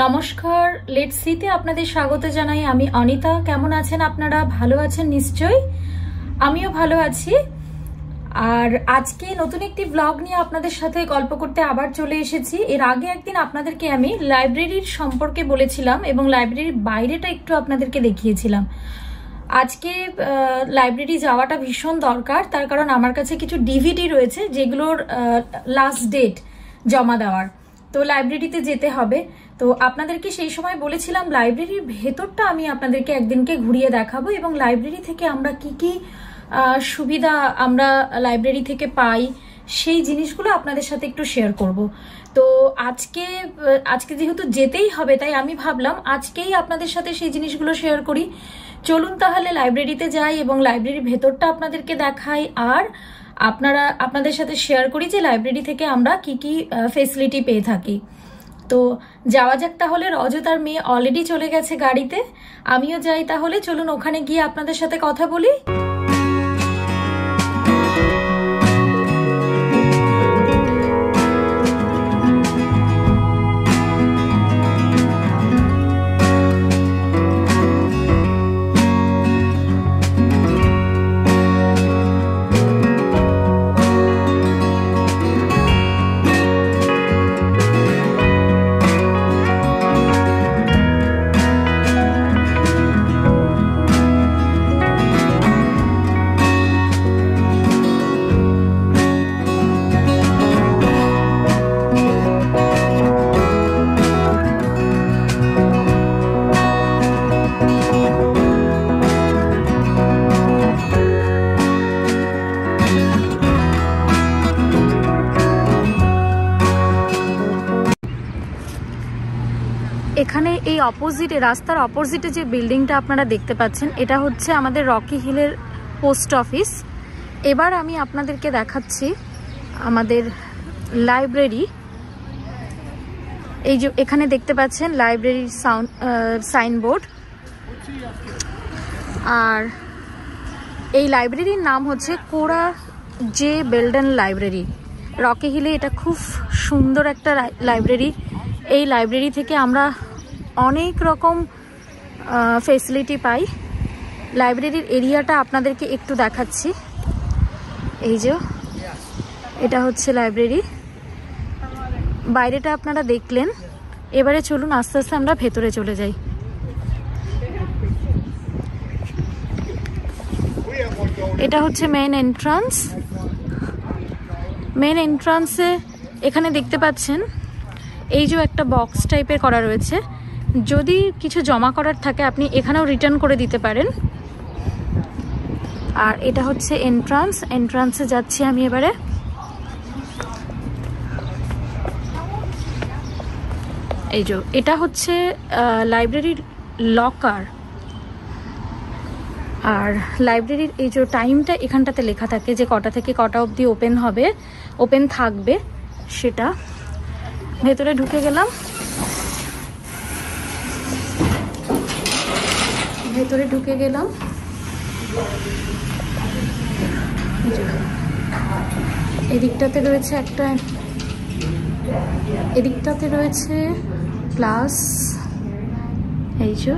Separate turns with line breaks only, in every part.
নমস্কার, লেটস সিতে আপনাদের স্বাগত জানাই। আমি অনিতা। কেমন আছেন আপনারা? ভালো আছেন নিশ্চয়ই। আমিও ভালো আছি। আর আজকে নতুন একটি ব্লগ নিয়ে আপনাদের সাথে গল্প করতে আবার চলে এসেছি। এর আগে একদিন আপনাদেরকে আমি লাইব্রেরির সম্পর্কে বলেছিলাম এবং লাইব্রেরির বাইরেটা একটু আপনাদেরকে দেখিয়েছিলাম। আজকে লাইব্রেরি যাওয়াটা ভীষণ দরকার, তার কারণ আমার কাছে কিছু ডিভিডি রয়েছে যেগুলোর লাস্ট ডেট জমা দেওয়ার, তো লাইব্রেরিতে যেতে হবে। তো আপনাদেরকে সেই সময় বলেছিলাম লাইব্রেরির ভেতরটা আমি আপনাদেরকে একদিনকে ঘুরিয়ে দেখাবো এবং লাইব্রেরি থেকে আমরা কি কি সুবিধা আমরা লাইব্রেরি থেকে পাই সেই জিনিসগুলো আপনাদের সাথে একটু শেয়ার করব। তো আজকে যেহেতু যেতেই হবে, তাই আমি ভাবলাম আজকেই আপনাদের সাথে সেই জিনিসগুলো শেয়ার করি। চলুন তাহলে লাইব্রেরিতে যাই এবং লাইব্রেরির ভেতরটা আপনাদেরকে দেখাই, আর আপনাদের সাথে শেয়ার করি যে লাইব্রেরি থেকে আমরা কি কি ফেসিলিটি পেয়ে থাকি। তো যাওয়া যাক তাহলে। রজত আর মেয়ে অলরেডি চলে গেছে গাড়িতে, আমিও যাই তাহলে। চলুন ওখানে গিয়ে আপনাদের সাথে কথা বলি। এখানে এই অপোজিটে, রাস্তার অপোজিটে যে বিল্ডিংটা আপনারা দেখতে পাচ্ছেন, এটা হচ্ছে আমাদের রকি হিলের পোস্ট অফিস। এবার আমি আপনাদেরকে দেখাচ্ছি আমাদের লাইব্রেরি। এই যে এখানে দেখতে পাচ্ছেন লাইব্রেরির সাইনবোর্ড, আর এই লাইব্রেরির নাম হচ্ছে কোরা জে বেলডেন লাইব্রেরি। রকি হিলে এটা খুব সুন্দর একটা লাইব্রেরি। এই লাইব্রেরি থেকে আমরা অনেক রকম ফেসিলিটি পাই। লাইব্রেরির এরিয়াটা আপনাদেরকে একটু দেখাচ্ছি। এই যে এটা হচ্ছে লাইব্রেরি, বাইরেটা আপনারা দেখলেন। এবারে চলুন আস্তে আস্তে আমরা ভেতরে চলে যাই। এটা হচ্ছে মেইন এন্ট্রান্স। মেইন এন্ট্রান্সে এখানে দেখতে পাচ্ছেন এই যে একটা বক্স টাইপের করা রয়েছে, যদি কিছু জমা করার থাকে আপনি এখানেও রিটার্ন করে দিতে পারেন। আর এটা হচ্ছে এন্ট্রান্স। এন্ট্রান্সে যাচ্ছি আমি এবারে। এই যে এটা হচ্ছে লাইব্রেরির লকার। আর লাইব্রেরির এই যে টাইমটা এখানটাতে লেখা থাকে যে কটা থেকে কটা অবধি ওপেন থাকবে সেটা। ভেতরে ঢুকে গেলাম। এদিকটাতে রয়েছে প্লাস, এই যে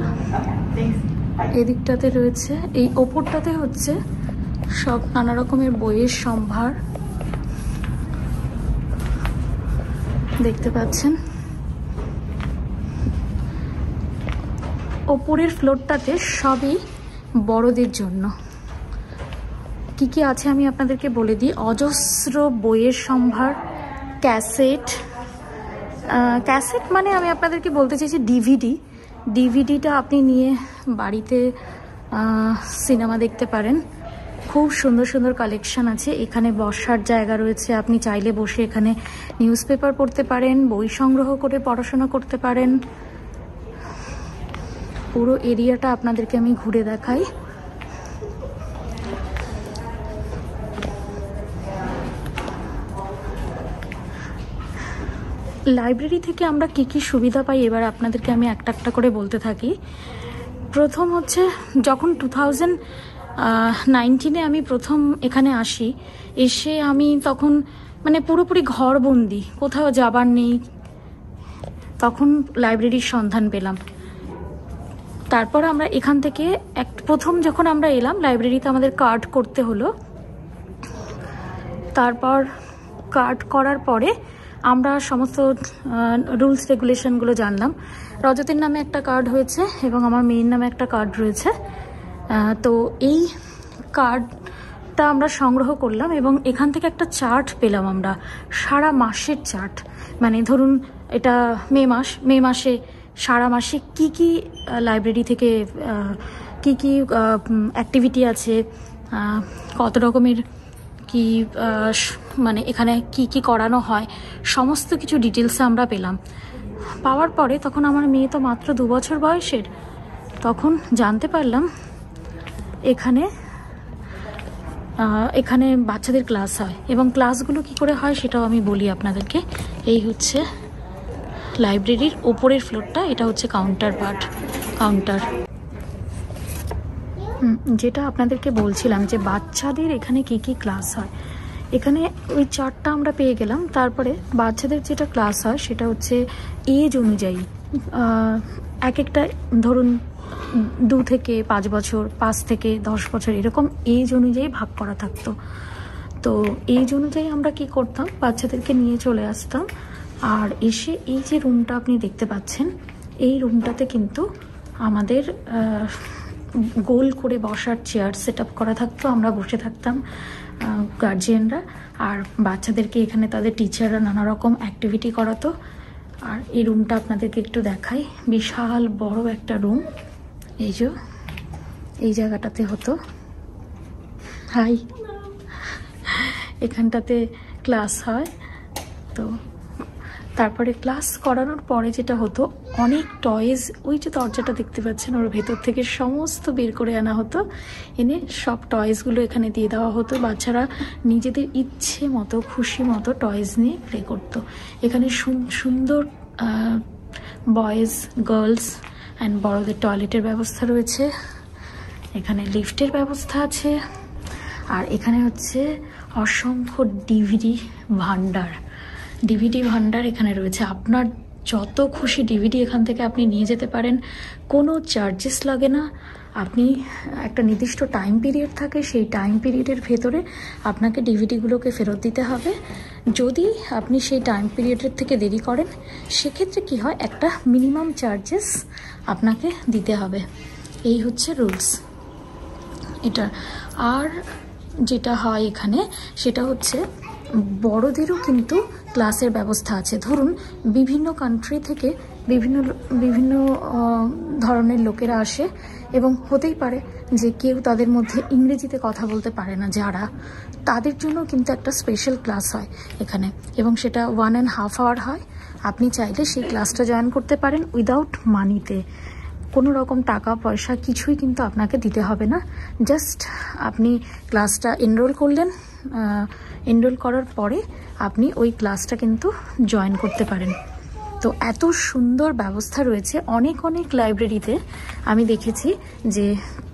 এদিকটাতে রয়েছে, এই ওপরটাতে হচ্ছে সব নানা রকমের বইয়ের সম্ভার দেখতে পাচ্ছেন। ওপরের ফ্লোরটাতে সবই বড়দের জন্য। কি কি আছে আমি আপনাদেরকে বলে দিই। অজস্র বইয়ের সম্ভার, ক্যাসেট মানে আমি আপনাদেরকে বলতে চাইছি ডিভিডিটা আপনি নিয়ে বাড়িতে সিনেমা দেখতে পারেন। খুব সুন্দর সুন্দর কালেকশন আছে। এখানে বসার জায়গা রয়েছে, আপনি চাইলে বসে এখানে নিউজ পেপার পড়তে পারেন, বই সংগ্রহ করে পড়াশোনা করতে পারেন। পুরো এরিয়াটা আপনাদেরকে আমি ঘুরে দেখাই। লাইব্রেরি থেকে আমরা কি কি সুবিধা পাই এবার আপনাদেরকে আমি একটা একটা করে বলতে থাকি। প্রথম হচ্ছে যখন 2019-এ আমি প্রথম এখানে আসি, এসে আমি তখন মানে পুরোপুরি ঘরবন্দি, কোথাও যাবার নেই, তখন লাইব্রেরির সন্ধান পেলাম। তারপর আমরা এখান থেকে প্রথম যখন আমরা এলাম লাইব্রেরিতে আমাদের কার্ড করতে হলো। তারপর কার্ড করার পরে আমরা সমস্ত রুলস রেগুলেশনগুলো জানলাম। রজতের নামে একটা কার্ড হয়েছে এবং আমার মেয়ের নামে একটা কার্ড রয়েছে। তো এই কার্ডটা আমরা সংগ্রহ করলাম এবং এখান থেকে একটা চার্ট পেলাম আমরা, সারা মাসের চার্ট। মানে ধরুন এটা মে মাসে সারা মাসে কি কি লাইব্রেরি থেকে কি কি অ্যাক্টিভিটি আছে, কত রকমের কি মানে এখানে কি কি করানো হয়, সমস্ত কিছু ডিটেলসে আমরা পেলাম। পাওয়ার পরে তখন আমার মেয়ে তো মাত্র 2 বছর বয়সের, তখন জানতে পারলাম এখানে বাচ্চাদের ক্লাস হয়। এবং ক্লাসগুলো কি করে হয় সেটাও আমি বলি আপনাদেরকে। এই হচ্ছে লাইব্রেরির ওপরের ফ্লোরটা, এটা হচ্ছে কাউন্টার। যেটা আপনাদেরকে বলছিলাম যে বাচ্চাদের এখানে কি কি ক্লাস হয়, এখানে ওই চার্টটা আমরা পেয়ে গেলাম। তারপরে বাচ্চাদের যেটা ক্লাস হয় সেটা হচ্ছে এজ অনুযায়ী, এক একটা ধরুন 2 থেকে 5 বছর, 5 থেকে 10 বছর, এরকম এজ অনুযায়ী ভাগ করা থাকতো। তো এজ অনুযায়ী আমরা কি করতাম, বাচ্চাদেরকে নিয়ে চলে আসতাম। আর এসে এই যে রুমটা আপনি দেখতে পাচ্ছেন, এই রুমটাতে কিন্তু আমাদের গোল করে বসার চেয়ার সেট আপ করা থাকতো। আমরা বসে থাকতাম গার্জিয়ানরা, আর বাচ্চাদেরকে এখানে তাদের টিচাররা নানা রকম অ্যাক্টিভিটি করাতো। আর এই রুমটা আপনাদেরকে একটু দেখাই, বিশাল বড় একটা রুম। এই জায়গাটাতে হতো এখানটাতে ক্লাস হয়। তো তারপরে ক্লাস করানোর পরে যেটা হতো, অনেক টয়েজ, ওই যে দরজাটা দেখতে পাচ্ছেন ওর ভেতর থেকে সমস্ত বের করে আনা হতো, এনে সব টয়েসগুলো এখানে দিয়ে দেওয়া হতো। বাচ্চারা নিজেদের ইচ্ছে মতো খুশি মতো টয়েস নিয়ে প্লে করতো। এখানে সুন্দর বয়েজ, গার্লস অ্যান্ড বড়দের টয়লেটের ব্যবস্থা রয়েছে, এখানে লিফটের ব্যবস্থা আছে। আর এখানে হচ্ছে অসংখ্য ডিভিডি ভান্ডার এখানে রয়েছে। আপনার যত খুশি ডিভিডি এখান থেকে আপনি নিয়ে যেতে পারেন, কোনো চার্জেস লাগে না। আপনি একটা নির্দিষ্ট টাইম পিরিয়ড থাকে, সেই টাইম পিরিয়ডের ভেতরে আপনাকে ডিভিডিগুলোকে ফেরত দিতে হবে। যদি আপনি সেই টাইম পিরিয়ডের থেকে দেরি করেন, সেক্ষেত্রে কি হয়, একটা মিনিমাম চার্জেস আপনাকে দিতে হবে। এই হচ্ছে রুলস এটা। আর যেটা হয় এখানে সেটা হচ্ছে বড়দেরও কিন্তু ক্লাসের ব্যবস্থা আছে। ধরুন বিভিন্ন কান্ট্রি থেকে বিভিন্ন ধরনের লোকেরা আসে, এবং হতেই পারে যে কেউ তাদের মধ্যে ইংরেজিতে কথা বলতে পারে না, যারা তাদের জন্য কিন্তু একটা স্পেশাল ক্লাস হয় এখানে, এবং সেটা 1.5 আওয়ার হয়। আপনি চাইলে সেই ক্লাসটা জয়েন করতে পারেন উইদাউট মানিতে, কোনো রকম টাকা পয়সা কিছুই কিন্তু আপনাকে দিতে হবে না। জাস্ট আপনি ক্লাসটা এনরোল করলেন, এনরোল করার পরে আপনি ওই ক্লাসটা কিন্তু জয়েন করতে পারেন। তো এত সুন্দর ব্যবস্থা রয়েছে। অনেক লাইব্রেরিতে আমি দেখেছি যে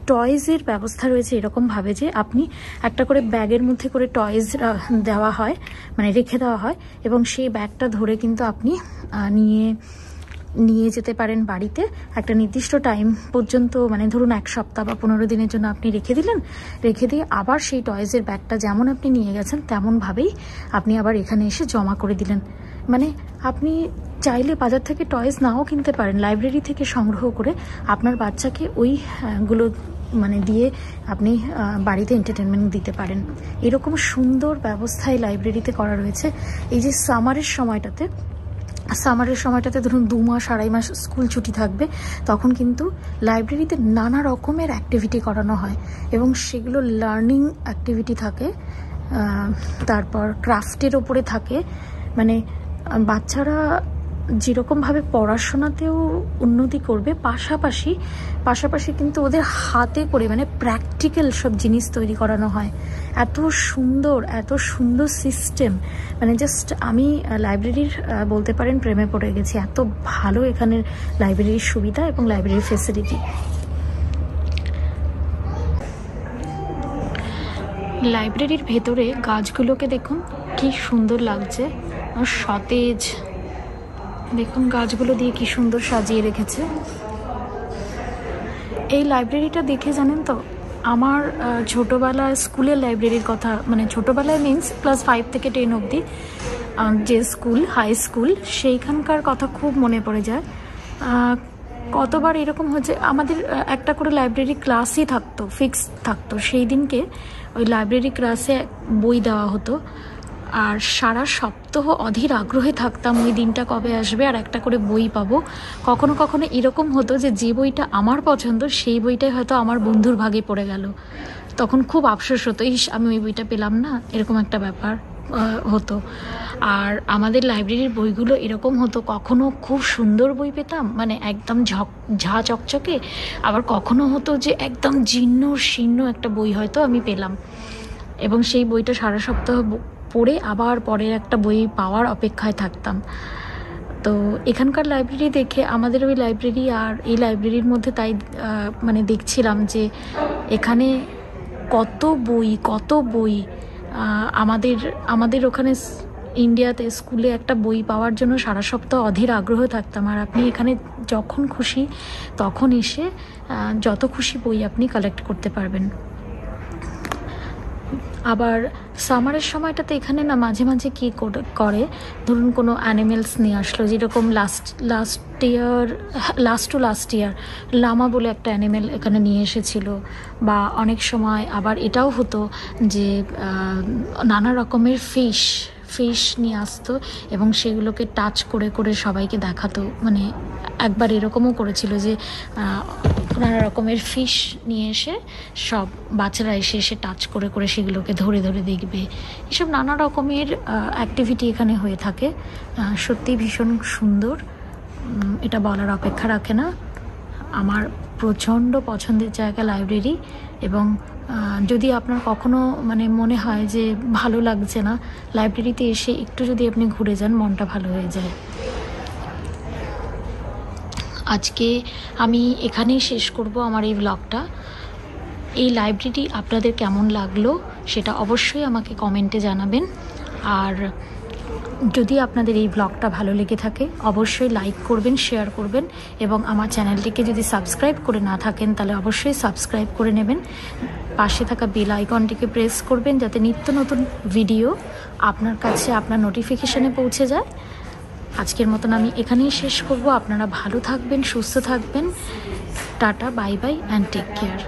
টয়েজের ব্যবস্থা রয়েছে এরকমভাবে যে আপনি একটা করে ব্যাগের মধ্যে করে টয়েজ দেওয়া হয়, মানে রেখে দেওয়া হয়, এবং সেই ব্যাগটা ধরে কিন্তু আপনি নিয়ে যেতে পারেন বাড়িতে একটা নির্দিষ্ট টাইম পর্যন্ত। মানে ধরুন 1 সপ্তাহ বা 15 দিনের জন্য আপনি রেখে দিলেন, রেখে দিয়ে আবার সেই টয়েজের ব্যাগটা যেমন আপনি নিয়ে গেছেন তেমনভাবেই আপনি আবার এখানে এসে জমা করে দিলেন। মানে আপনি চাইলে বাজার থেকে টয়েজ নাও কিনতে পারেন, লাইব্রেরি থেকে সংগ্রহ করে আপনার বাচ্চাকে ওইগুলো মানে দিয়ে আপনি বাড়িতে এন্টারটেনমেন্ট দিতে পারেন। এরকম সুন্দর ব্যবস্থায় লাইব্রেরিতে করা রয়েছে। এই যে সামারের সময়টাতে ধরুন 2 মাস 2.5 মাস স্কুল ছুটি থাকবে, তখন কিন্তু লাইব্রেরিতে নানা রকমের অ্যাক্টিভিটি করানো হয়, এবং সেগুলো লার্নিং অ্যাক্টিভিটি থাকে, তারপর ক্রাফটের ওপরে থাকে। মানে বাচ্চারা যেরকমভাবে পড়াশোনাতেও উন্নতি করবে, পাশাপাশি কিন্তু ওদের হাতে করে মানে প্র্যাকটিক্যাল সব জিনিস তৈরি করানো হয়। এত সুন্দর সিস্টেম, মানে জাস্ট আমি লাইব্রেরির বলতে পারেন প্রেমে পড়ে গেছি। এত ভালো এখানের লাইব্রেরির সুবিধা এবং লাইব্রেরির ফেসিলিটি। লাইব্রেরির ভেতরে গাছগুলোকে দেখুন কি সুন্দর লাগছে, সতেজ। দেখুন গাছগুলো দিয়ে কি সুন্দর সাজিয়ে রেখেছে। এই লাইব্রেরিটা দেখে জানেন তো আমার ছোটোবেলায় স্কুলের লাইব্রেরির কথা, মানে ছোটোবেলায় মিন্স ক্লাস 5 থেকে 10 অবধি যে স্কুল, হাই স্কুল, সেইখানকার কথা খুব মনে পড়ে যায়। কতবার এরকম হচ্ছে, আমাদের একটা করে লাইব্রেরি ক্লাসই থাকতো, ফিক্স থাকতো। সেই দিনকে ওই লাইব্রেরি ক্লাসে বই দেওয়া হতো, আর সারা সপ্তাহ অধীর আগ্রহে থাকতাম ওই দিনটা কবে আসবে আর একটা করে বই পাবো। কখনো কখনো এরকম হতো যে বইটা আমার পছন্দ সেই বইটাই হয়তো আমার বন্ধুর ভাগে পড়ে গেল, তখন খুব আফসোস হতো, ইস আমি ওই বইটা পেলাম না, এরকম একটা ব্যাপার হতো। আর আমাদের লাইব্রেরির বইগুলো এরকম হতো, কখনো খুব সুন্দর বই পেতাম, মানে একদম ঝা চকচকে, আবার কখনো হতো যে একদম জীর্ণ শীর্ণ একটা বই হয়তো আমি পেলাম, এবং সেই বইটা সারা সপ্তাহ পড়ে আবার পরের একটা বই পাওয়ার অপেক্ষায় থাকতাম। তো এখানকার লাইব্রেরি দেখে আমাদের ওই লাইব্রেরি আর এই লাইব্রেরির মধ্যে তাই মানে দেখছিলাম যে এখানে কত বই আমাদের ওখানে ইন্ডিয়াতে স্কুলে একটা বই পাওয়ার জন্য সারা সপ্তাহ অধীর আগ্রহ থাকতাম, আর আপনি এখানে যখন খুশি তখন এসে যত খুশি বই আপনি কালেক্ট করতে পারবেন। আবার সামারের সময়টাতে এখানে না মাঝে মাঝে কী করে, ধরুন কোনো অ্যানিমেলস নিয়ে আসলো, যেরকম last to last year Lama বলে একটা অ্যানিমেল এখানে নিয়ে এসেছিল। বা অনেক সময় আবার এটাও হতো যে নানা রকমের ফিশ নিয়ে আসতো এবং সেগুলোকে টাচ করে করে সবাইকে দেখাতো। মানে একবার এরকমও করেছিল যে নানা রকমের ফিশ নিয়ে এসে সব বাচ্চারা এসে টাচ করে করে সেগুলোকে ধরে ধরে দেখবে। এসব নানা রকমের অ্যাক্টিভিটি এখানে হয়ে থাকে। সত্যি ভীষণ সুন্দর, এটা বলার অপেক্ষা রাখে না। আমার প্রচণ্ড পছন্দের জায়গা লাইব্রেরি, এবং যদি আপনার কখনো মানে মনে হয় যে ভালো লাগছে না, লাইব্রেরিতে এসে একটু যদি আপনি ঘুরে যান মনটা ভালো হয়ে যায়। আজকে আমি এখানেই শেষ করব আমার এই ব্লগটা। এই লাইব্রেরি আপনাদের কেমন লাগলো সেটা অবশ্যই আমাকে কমেন্টে জানাবেন। আর যদি আপনাদের এই ব্লগটা ভালো লেগে থাকে অবশ্যই লাইক করবেন, শেয়ার করবেন, এবং আমার চ্যানেলটিকে যদি সাবস্ক্রাইব করে না থাকেন তাহলে অবশ্যই সাবস্ক্রাইব করে নেবেন। পাশে থাকা বেল আইকনটিকে প্রেস করবেন যাতে নিত্য নতুন ভিডিও আপনার কাছে আপনার নোটিফিকেশানে পৌঁছে যায়। আজকের মতন আমি এখানেই শেষ করব। আপনারা ভালো থাকবেন, সুস্থ থাকবেন। Tata, bye bye and take care.